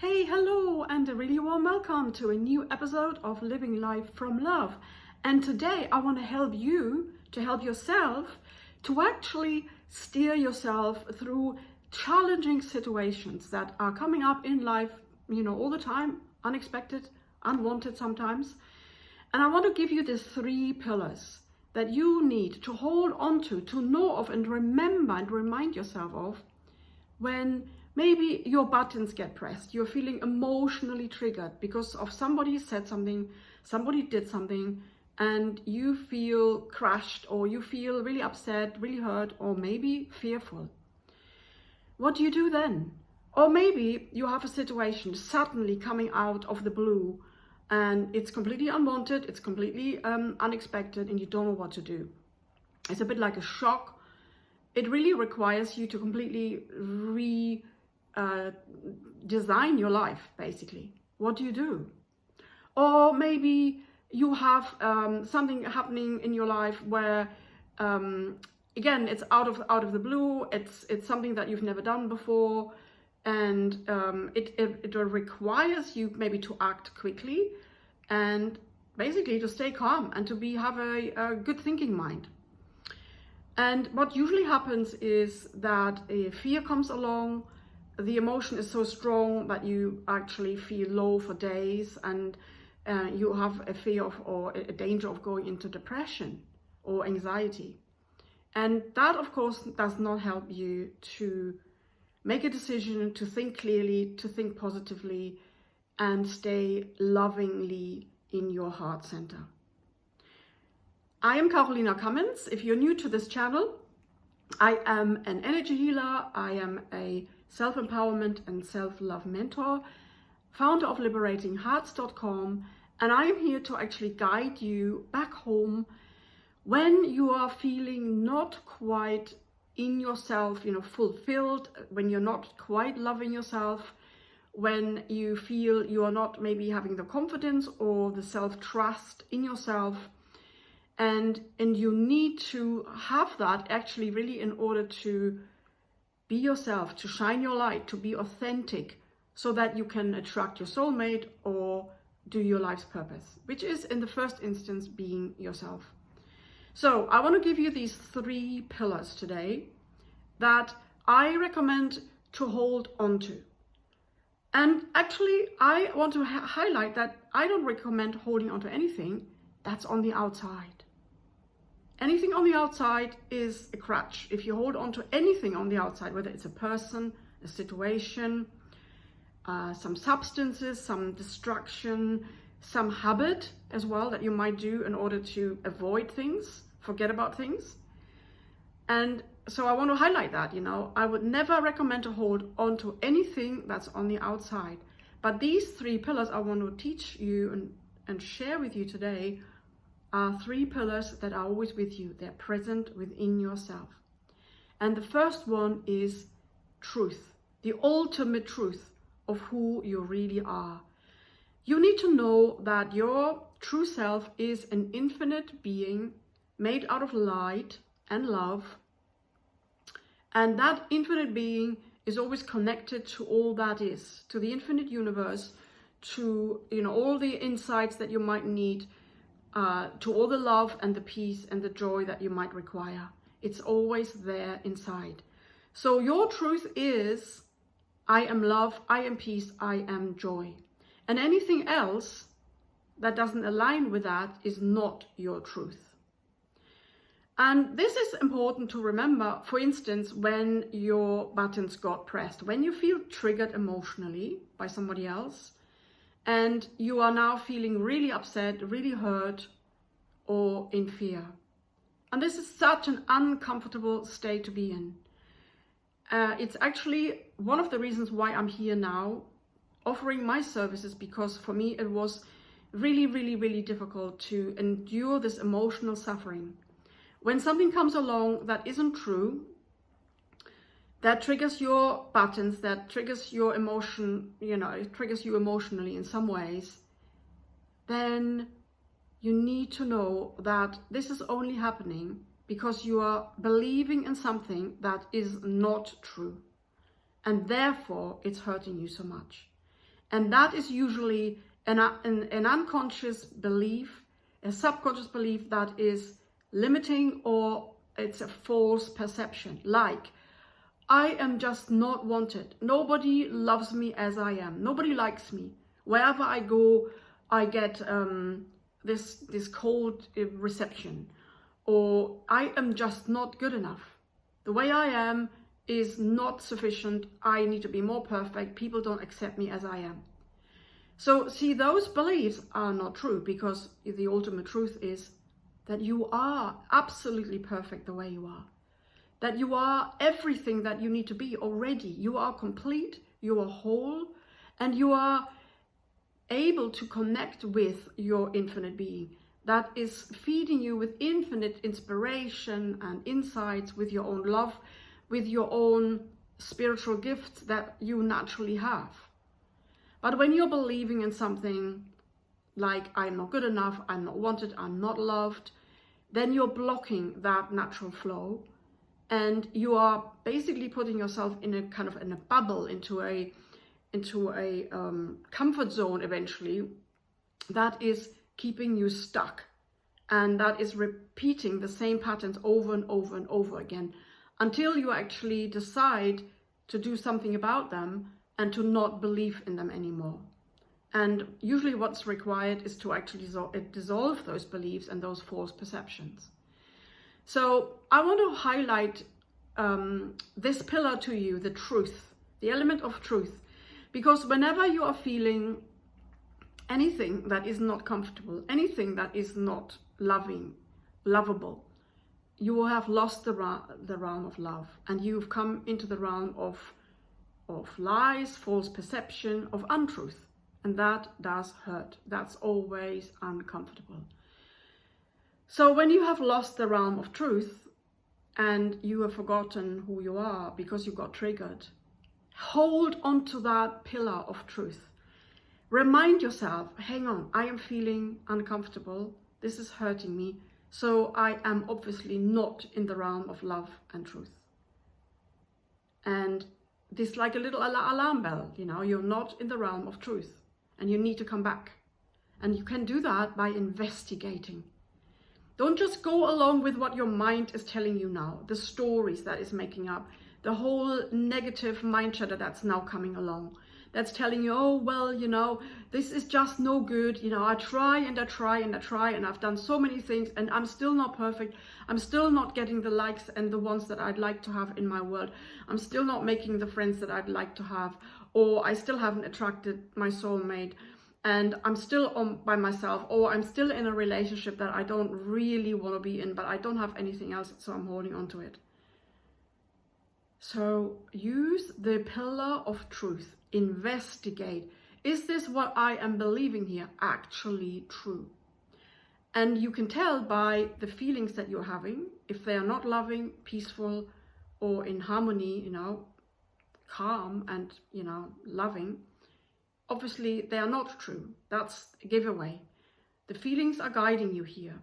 Hey, hello, and a really warm welcome to a new episode of Living Life from Love. And today I want to help you to help yourself to actually steer yourself through challenging situations that are coming up in life, all the time, unexpected, unwanted sometimes. And I want to give you these 3 pillars that you need to hold on to know of and remember and remind yourself of when maybe your buttons get pressed, you're feeling emotionally triggered because of somebody said something, somebody did something, and you feel crushed, or you feel really upset, really hurt, or maybe fearful. What do you do then? Or maybe you have a situation suddenly coming out of the blue, and it's completely unwanted, it's completely unexpected, and you don't know what to do. It's a bit like a shock. It really requires you to completely design your life, basically. What do you do? Or maybe you have something happening in your life where, again, it's out of the blue. It's something that you've never done before, and it requires you maybe to act quickly and basically to stay calm and to have a good thinking mind. And what usually happens is that a fear comes along. The emotion is so strong that you actually feel low for days, and you have a fear of, or a danger of going into depression or anxiety. And that, of course, does not help you to make a decision, to think clearly, to think positively, and stay lovingly in your heart center. I am Cummins. If you're new to this channel, I am an energy healer. I am a self-empowerment and self-love mentor, founder of liberatinghearts.com, and I am here to actually guide you back home when you are feeling not quite in yourself, fulfilled, when you're not quite loving yourself, when you feel you are not maybe having the confidence or the self-trust in yourself. And you need to have that actually really in order to be yourself, to shine your light, to be authentic, so that you can attract your soulmate or do your life's purpose, which is in the first instance being yourself. So I want to give you these 3 pillars today that I recommend to hold on to. And actually I want to highlight that I don't recommend holding on to anything that's on the outside. Anything on the outside is a crutch. If you hold on to anything on the outside, whether it's a person, a situation, some substances, some distraction, some habit as well that you might do in order to avoid things, forget about things. And so I want to highlight that, I would never recommend to hold on to anything that's on the outside. But these 3 pillars I want to teach you and share with you today are 3 pillars that are always with you. They're present within yourself. And the first one is truth, the ultimate truth of who you really are. You need to know that your true self is an infinite being made out of light and love. And that infinite being is always connected to all that is, to the infinite universe, to all the insights that you might need, to all the love and the peace and the joy that you might require. It's always there inside. So your truth is, I am love, I am peace, I am joy. And anything else that doesn't align with that is not your truth. And this is important to remember, for instance, when your buttons got pressed, when you feel triggered emotionally by somebody else, and you are now feeling really upset, really hurt, or in fear. And this is such an uncomfortable state to be in. It's actually one of the reasons why I'm here now offering my services, because for me it was really, really, really difficult to endure this emotional suffering. When something comes along that isn't true, that triggers your buttons, that triggers your emotion, it triggers you emotionally in some ways, then you need to know that this is only happening because you are believing in something that is not true. And therefore it's hurting you so much. And that is usually an unconscious belief, a subconscious belief that is limiting, or it's a false perception. Like, I am just not wanted. Nobody loves me as I am. Nobody likes me. Wherever I go, I get this cold reception. Or I am just not good enough. The way I am is not sufficient. I need to be more perfect. People don't accept me as I am. So see, those beliefs are not true, because the ultimate truth is that you are absolutely perfect the way you are. That you are everything that you need to be already. You are complete, you are whole, and you are able to connect with your infinite being that is feeding you with infinite inspiration and insights, with your own love, with your own spiritual gifts that you naturally have. But when you're believing in something like, I'm not good enough, I'm not wanted, I'm not loved, then you're blocking that natural flow, and you are basically putting yourself in a kind of in a bubble, into a comfort zone eventually, that is keeping you stuck, and that is repeating the same patterns over and over and over again, until you actually decide to do something about them and to not believe in them anymore. And usually what's required is to actually dissolve those beliefs and those false perceptions. So I want to highlight this pillar to you, the truth, the element of truth, because whenever you are feeling anything that is not comfortable, anything that is not lovable, you will have lost the realm of love, and you've come into the realm of lies, false perception, of untruth. And that does hurt. That's always uncomfortable. So when you have lost the realm of truth and you have forgotten who you are because you got triggered, hold on to that pillar of truth. Remind yourself, hang on, I am feeling uncomfortable. This is hurting me. So I am obviously not in the realm of love and truth. And this is like a little alarm bell, you know, you're not in the realm of truth. And you need to come back. And you can do that by investigating. Don't just go along with what your mind is telling you now, the stories that is making up, the whole negative mind chatter that's now coming along, that's telling you, oh, well, you know, this is just no good. You know, I try and I try and I try, and I've done so many things, and I'm still not perfect. I'm still not getting the likes and the ones that I'd like to have in my world. I'm still not making the friends that I'd like to have, or I still haven't attracted my soulmate, and I'm still by myself, or I'm still in a relationship that I don't really want to be in, but I don't have anything else, so I'm holding on to it. So use the pillar of truth. Investigate. Is this what I am believing here actually true? And you can tell by the feelings that you're having, if they are not loving, peaceful, or in harmony, you know, calm and, you know, loving, obviously they are not true. That's a giveaway. The feelings are guiding you here.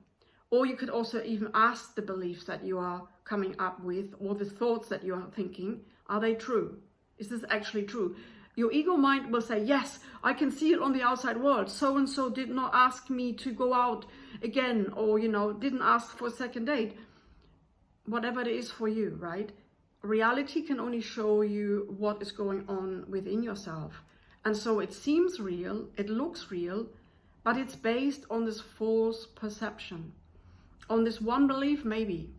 Or you could also even ask the beliefs that you are coming up with, or the thoughts that you are thinking, are they true? Is this actually true? Your ego mind will say, yes, I can see it on the outside world. So-and-so did not ask me to go out again, or, you know, didn't ask for a second date. Whatever it is for you, right? Reality can only show you what is going on within yourself. And so it seems real, it looks real, but it's based on this false perception, on this one belief maybe,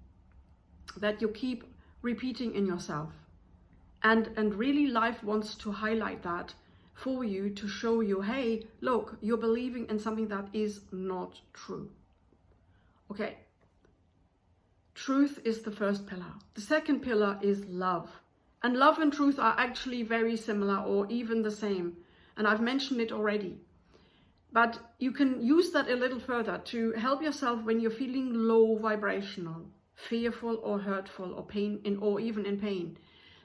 that you keep repeating in yourself. And really life wants to highlight that for you, to show you, hey, look, you're believing in something that is not true. Okay. Truth is the first pillar. The second pillar is love. And love and truth are actually very similar, or even the same. And I've mentioned it already. But you can use that a little further to help yourself when you're feeling low vibrational, fearful or hurtful, or pain, or even in pain.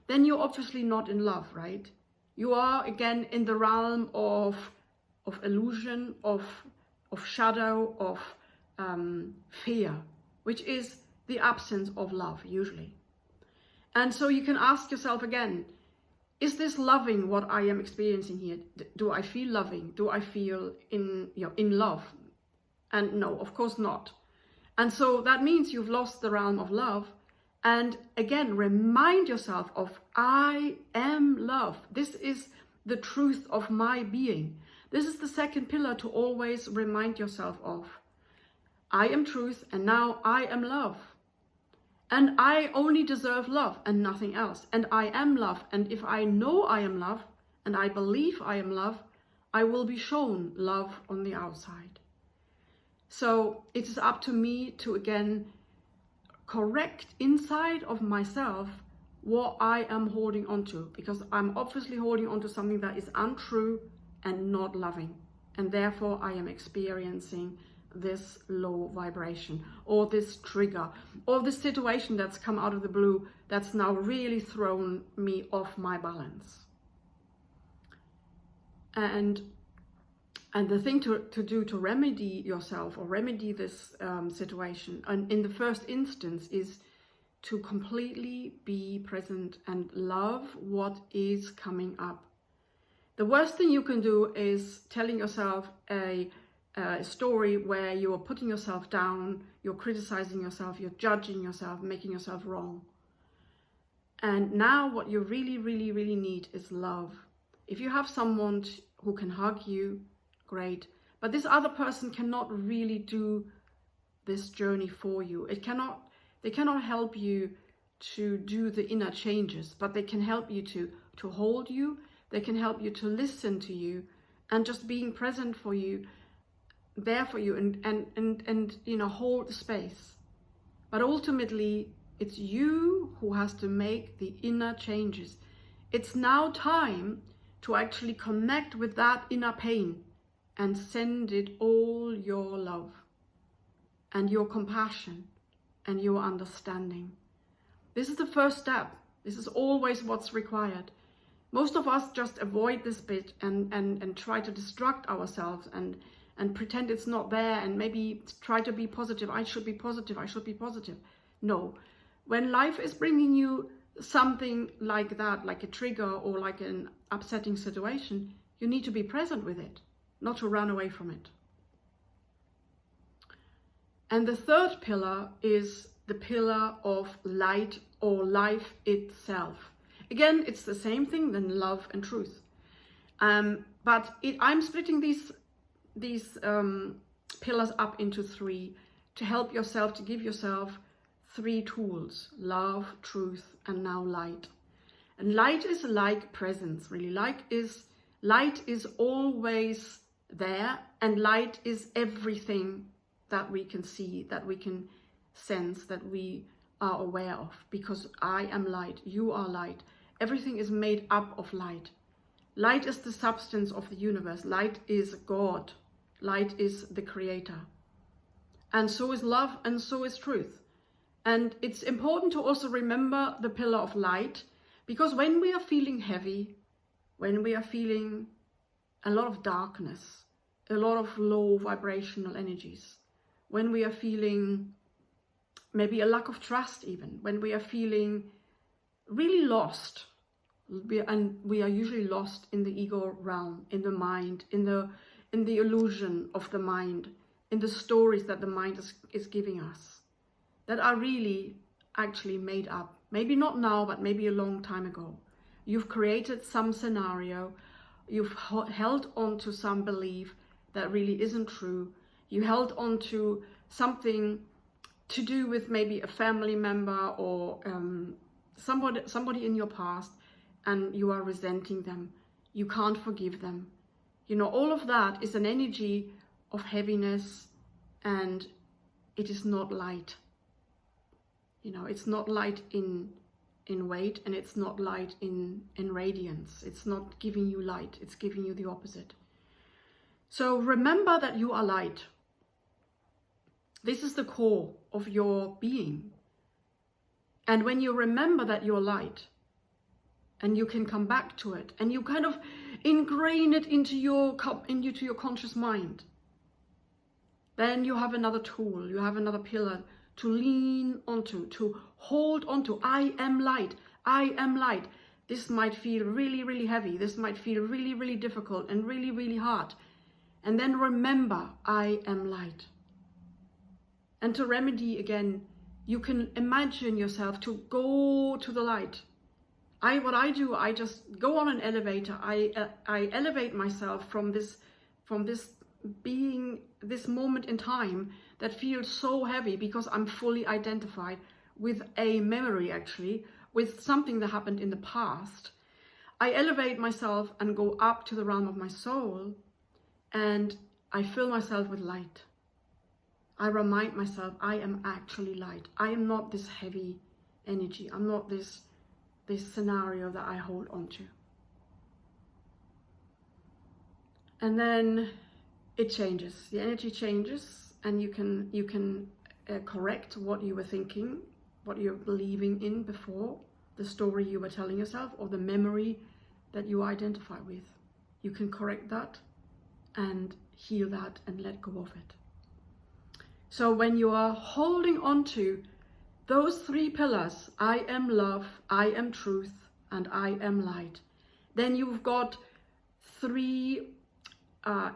Then you're obviously not in love, right? You are again in the realm of illusion, of shadow, of fear, which is the absence of love usually. And so you can ask yourself again, is this loving what I am experiencing here? Do I feel loving? Do I feel in love? And no, of course not. And so that means you've lost the realm of love. And again, remind yourself of, I am love. This is the truth of my being. This is the second pillar to always remind yourself of. I am truth, and now I am love. And I only deserve love and nothing else. And I am love. And if I know I am love, and I believe I am love, I will be shown love on the outside. So it is up to me to, again, correct inside of myself what I am holding on to, because I'm obviously holding on to something that is untrue and not loving, and therefore I am experiencing this low vibration, or this trigger, or this situation that's come out of the blue that's now really thrown me off my balance. And the thing to do to remedy yourself, or remedy this situation, and in the first instance, is to completely be present and love what is coming up. The worst thing you can do is telling yourself a story where you're putting yourself down, you're criticizing yourself, you're judging yourself, making yourself wrong. And now what you really, really, really need is love. If you have someone who can hug you, great. But this other person cannot really do this journey for you. They cannot help you to do the inner changes, but they can help you to hold you. They can help you to listen to you, and just being present for you, there for you, and hold the space. But ultimately, it's you who has to make the inner changes. It's now time to actually connect with that inner pain and send it all your love and your compassion and your understanding. This is the first step. This is always what's required. Most of us just avoid this bit and try to distract ourselves and pretend it's not there, and maybe try to be positive. I should be positive. I should be positive. No. When life is bringing you something like that, like a trigger or like an upsetting situation, you need to be present with it, not to run away from it. And the third pillar is the pillar of light, or life itself. Again, it's the same thing than love and truth. But I'm splitting these pillars up into three to help yourself, to give yourself three tools: love, truth, and now light. And light is like presence, really. Light is always there, and light is everything that we can see, that we can sense, that we are aware of, because I am light, you are light. Everything is made up of light. Light is the substance of the universe. Light is God. Light is the creator. And so is love, and so is truth. And it's important to also remember the pillar of light, because when we are feeling heavy, when we are feeling a lot of darkness, a lot of low vibrational energies, when we are feeling maybe a lack of trust, even when we are feeling really lost, and we are usually lost in the ego realm, in the mind, in the illusion of the mind, in the stories that the mind is giving us, that are really actually made up. Maybe not now, but maybe a long time ago. You've created some scenario, you've held on to some belief that really isn't true. You held on to something to do with maybe a family member or somebody in your past, and you are resenting them. You can't forgive them. All of that is an energy of heaviness, and it is not light. It's not light in weight, and it's not light in radiance. It's not giving you light, it's giving you the opposite. So remember that you are light. This is the core of your being. And when you remember that you're light, and you can come back to it, and you kind of ingrain it into your conscious mind, then you have another tool, you have another pillar to lean onto, to hold onto. I am light. I am light. This might feel really, really heavy. This might feel really, really difficult and really, really hard. And then remember, I am light. And to remedy again, you can imagine yourself to go to the light. What I do, I just go on an elevator. I elevate myself from this being, this moment in time that feels so heavy, because I'm fully identified with a memory, actually, with something that happened in the past. I elevate myself and go up to the realm of my soul, and I fill myself with light. I remind myself I am actually light. I am not this heavy energy. I'm not this scenario that I hold on to. And then it changes. The energy changes, and you can correct what you were thinking, what you're believing in before, the story you were telling yourself, or the memory that you identify with. You can correct that and heal that and let go of it. So when you are holding on to those three pillars, I am love, I am truth, and I am light, then you've got three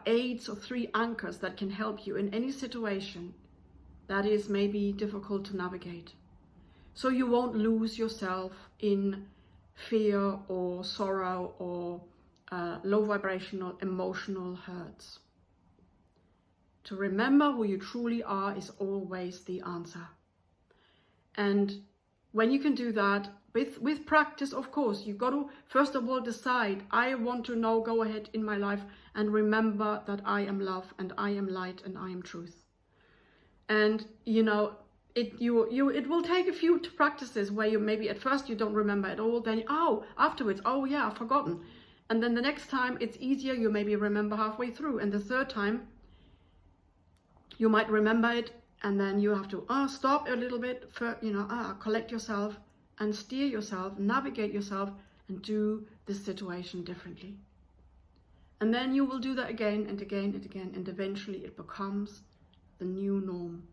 aids or three anchors that can help you in any situation that is maybe difficult to navigate. So you won't lose yourself in fear or sorrow or low vibrational emotional hurts. To remember who you truly are is always the answer. And when you can do that, with practice, of course, you've got to first of all decide, I want to now go ahead in my life and remember that I am love and I am light and I am truth. And it will take a few practices where you maybe at first you don't remember at all, then afterwards, oh yeah, I've forgotten. And then the next time it's easier, you maybe remember halfway through, and the third time you might remember it, and then you have to stop a little bit, collect yourself and steer yourself, navigate yourself, and do this situation differently. And then you will do that again and again and again, and eventually it becomes the new norm.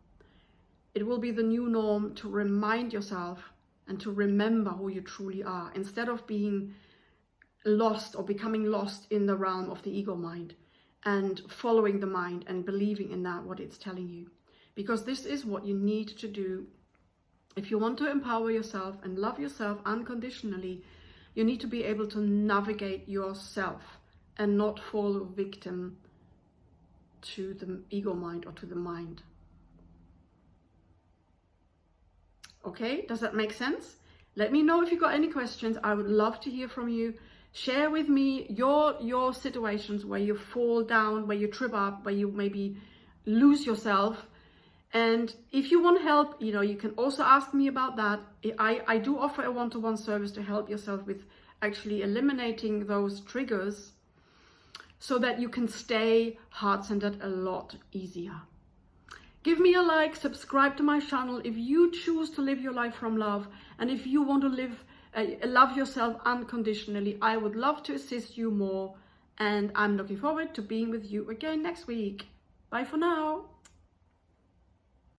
It will be the new norm to remind yourself and to remember who you truly are, instead of being lost or becoming lost in the realm of the ego mind and following the mind and believing in that, what it's telling you. Because this is what you need to do. If you want to empower yourself and love yourself unconditionally, you need to be able to navigate yourself and not fall victim to the ego mind or to the mind. Okay, does that make sense? Let me know if you've got any questions. I would love to hear from you. Share with me your situations where you fall down, where you trip up, where you maybe lose yourself. And if you want help, you can also ask me about that. I do offer a one-to-one service to help yourself with actually eliminating those triggers so that you can stay heart-centered a lot easier. Give me a like, subscribe to my channel if you choose to live your life from love, and if you want to love yourself unconditionally. I would love to assist you more, and I'm looking forward to being with you again next week. Bye for now.